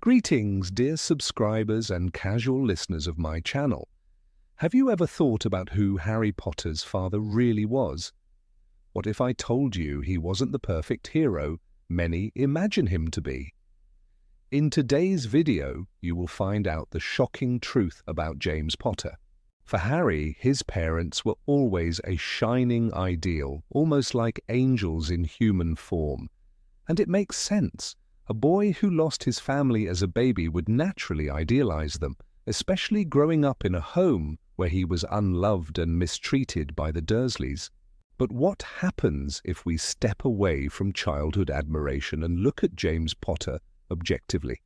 Greetings, dear subscribers and casual listeners of my channel. Have you ever thought about who Harry Potter's father really was? What if I told you he wasn't the perfect hero many imagine him to be? In today's video, you will find out the shocking truth about James Potter. For Harry, his parents were always a shining ideal, almost like angels in human form. And it makes sense. A boy who lost his family as a baby would naturally idealize them, especially growing up in a home where he was unloved and mistreated by the Dursleys. But what happens if we step away from childhood admiration and look at James Potter objectively?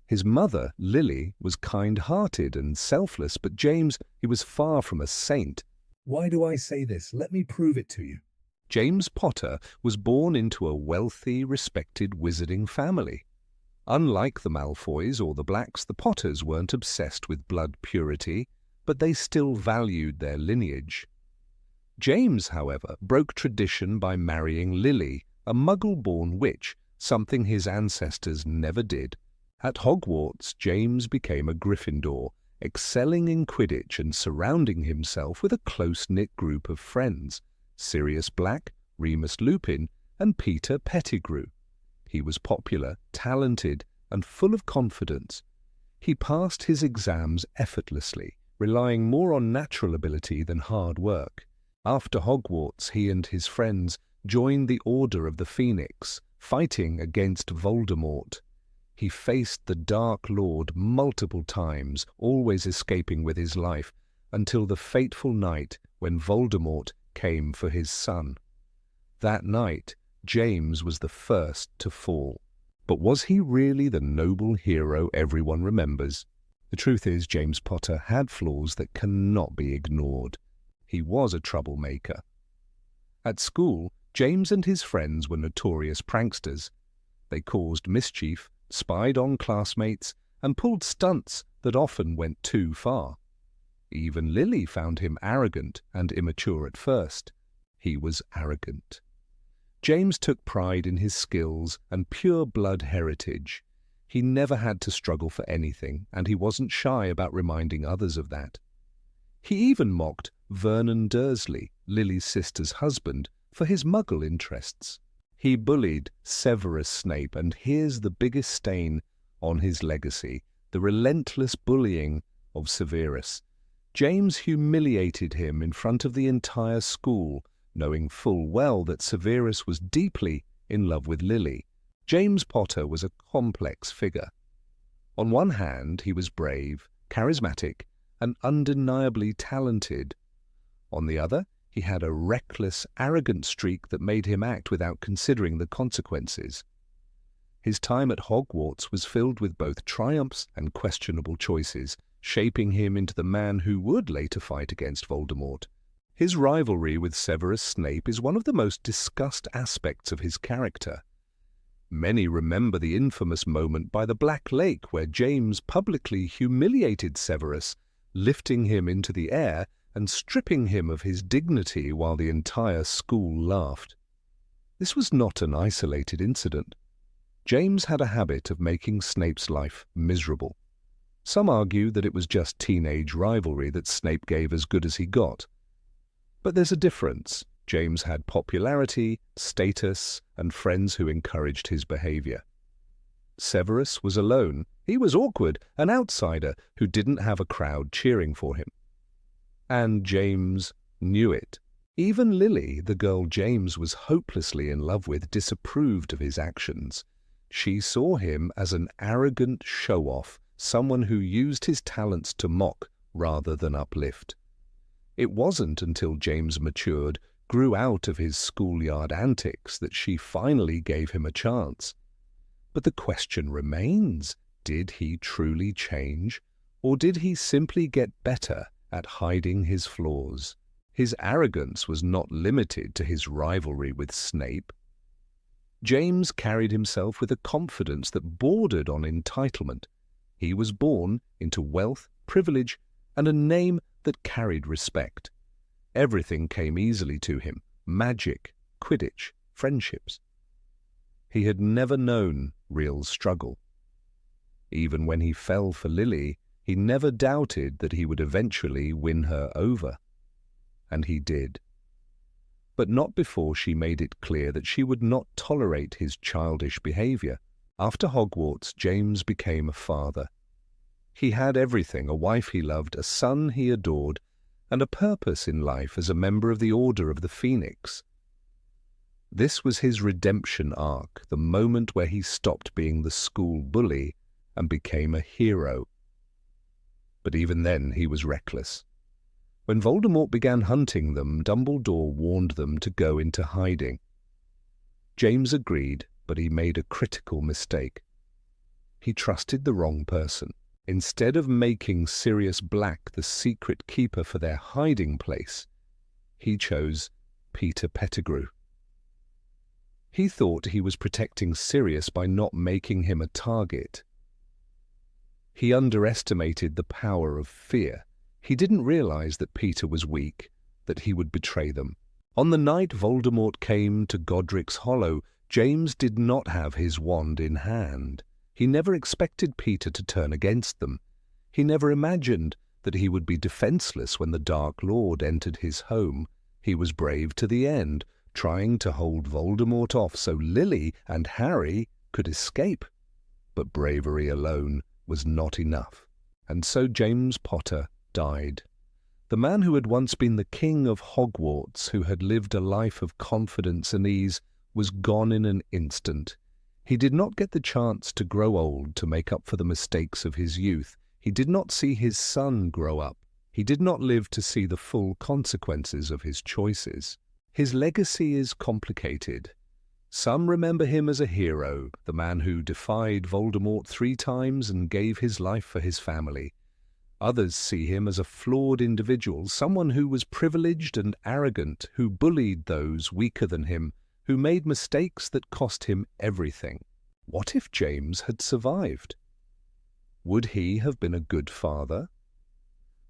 His mother, Lily, was kind-hearted and selfless, but James, he was far from a saint. Why do I say this? Let me prove it to you. James Potter was born into a wealthy, respected wizarding family. Unlike the Malfoys or the Blacks, the Potters weren't obsessed with blood purity, but they still valued their lineage. James, however, broke tradition by marrying Lily, a Muggle-born witch, something his ancestors never did. At Hogwarts, James became a Gryffindor, excelling in Quidditch and surrounding himself with a close-knit group of friends: Sirius Black, Remus Lupin, and Peter Pettigrew. He was popular, talented, and full of confidence. He passed his exams effortlessly, relying more on natural ability than hard work. After Hogwarts, he and his friends joined the Order of the Phoenix, fighting against Voldemort. He faced the Dark Lord multiple times, always escaping with his life, until the fateful night when Voldemort came for his son. That night, James was the first to fall. But was he really the noble hero everyone remembers? The truth is, James Potter had flaws that cannot be ignored. He was a troublemaker. At school, James and his friends were notorious pranksters. They caused mischief, spied on classmates, and pulled stunts that often went too far. Even Lily found him arrogant and immature at first. He was arrogant. James took pride in his skills and pure-blood heritage. He never had to struggle for anything, and he wasn't shy about reminding others of that. He even mocked Vernon Dursley, Lily's sister's husband, for his Muggle interests. He bullied Severus Snape, and here's the biggest stain on his legacy: the relentless bullying of Severus. James humiliated him in front of the entire school, knowing full well that Severus was deeply in love with Lily. James Potter was a complex figure. On one hand, he was brave, charismatic, and undeniably talented. On the other, he had a reckless, arrogant streak that made him act without considering the consequences. His time at Hogwarts was filled with both triumphs and questionable choices, shaping him into the man who would later fight against Voldemort. His rivalry with Severus Snape is one of the most discussed aspects of his character. Many remember the infamous moment by the Black Lake where James publicly humiliated Severus, lifting him into the air and stripping him of his dignity while the entire school laughed. This was not an isolated incident. James had a habit of making Snape's life miserable. Some argue that it was just teenage rivalry that Snape gave as good as he got. But there's a difference. James had popularity, status, and friends who encouraged his behavior. Severus was alone. He was awkward, an outsider who didn't have a crowd cheering for him. And James knew it. Even Lily, the girl James was hopelessly in love with, disapproved of his actions. She saw him as an arrogant show-off, someone who used his talents to mock rather than uplift. It wasn't until James matured, grew out of his schoolyard antics, that she finally gave him a chance. But the question remains, did he truly change, or did he simply get better at hiding his flaws? His arrogance was not limited to his rivalry with Snape. James carried himself with a confidence that bordered on entitlement. He was born into wealth, privilege, and a name that carried respect. Everything came easily to him: magic, Quidditch, friendships. He had never known real struggle. Even when he fell for Lily, he never doubted that he would eventually win her over. And he did. But not before she made it clear that she would not tolerate his childish behavior. After Hogwarts, James became a father. He had everything: a wife he loved, a son he adored, and a purpose in life as a member of the Order of the Phoenix. This was his redemption arc, the moment where he stopped being the school bully and became a hero. But even then he was reckless. When Voldemort began hunting them, Dumbledore warned them to go into hiding. James agreed, but he made a critical mistake. He trusted the wrong person. Instead of making Sirius Black the secret keeper for their hiding place, he chose Peter Pettigrew. He thought he was protecting Sirius by not making him a target. He underestimated the power of fear. He didn't realize that Peter was weak, that he would betray them. On the night Voldemort came to Godric's Hollow, James did not have his wand in hand. He never expected Peter to turn against them. He never imagined that he would be defenseless when the Dark Lord entered his home. He was brave to the end, trying to hold Voldemort off so Lily and Harry could escape. But bravery alone was not enough. And so James Potter died. The man who had once been the king of Hogwarts, who had lived a life of confidence and ease, was gone in an instant. He did not get the chance to grow old to make up for the mistakes of his youth. He did not see his son grow up. He did not live to see the full consequences of his choices. His legacy is complicated. Some remember him as a hero, the man who defied Voldemort 3 times and gave his life for his family. Others see him as a flawed individual, someone who was privileged and arrogant, who bullied those weaker than him, who made mistakes that cost him everything. What if James had survived? Would he have been a good father?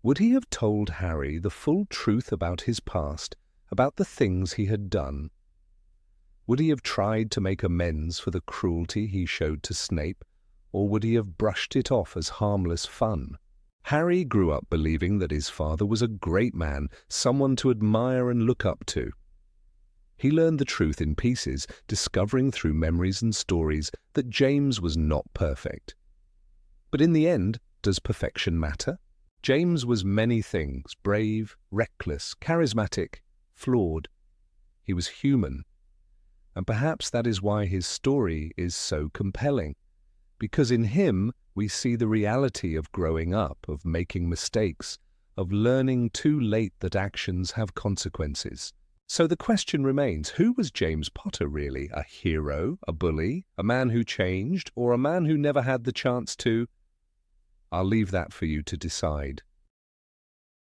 Would he have told Harry the full truth about his past, about the things he had done? Would he have tried to make amends for the cruelty he showed to Snape, or would he have brushed it off as harmless fun? Harry grew up believing that his father was a great man, someone to admire and look up to. He learned the truth in pieces, discovering through memories and stories that James was not perfect. But in the end, does perfection matter? James was many things: brave, reckless, charismatic, flawed. He was human. And perhaps that is why his story is so compelling. Because in him we see the reality of growing up, of making mistakes, of learning too late that actions have consequences. So the question remains, who was James Potter really? A hero, a bully, a man who changed, or a man who never had the chance to? I'll leave that for you to decide.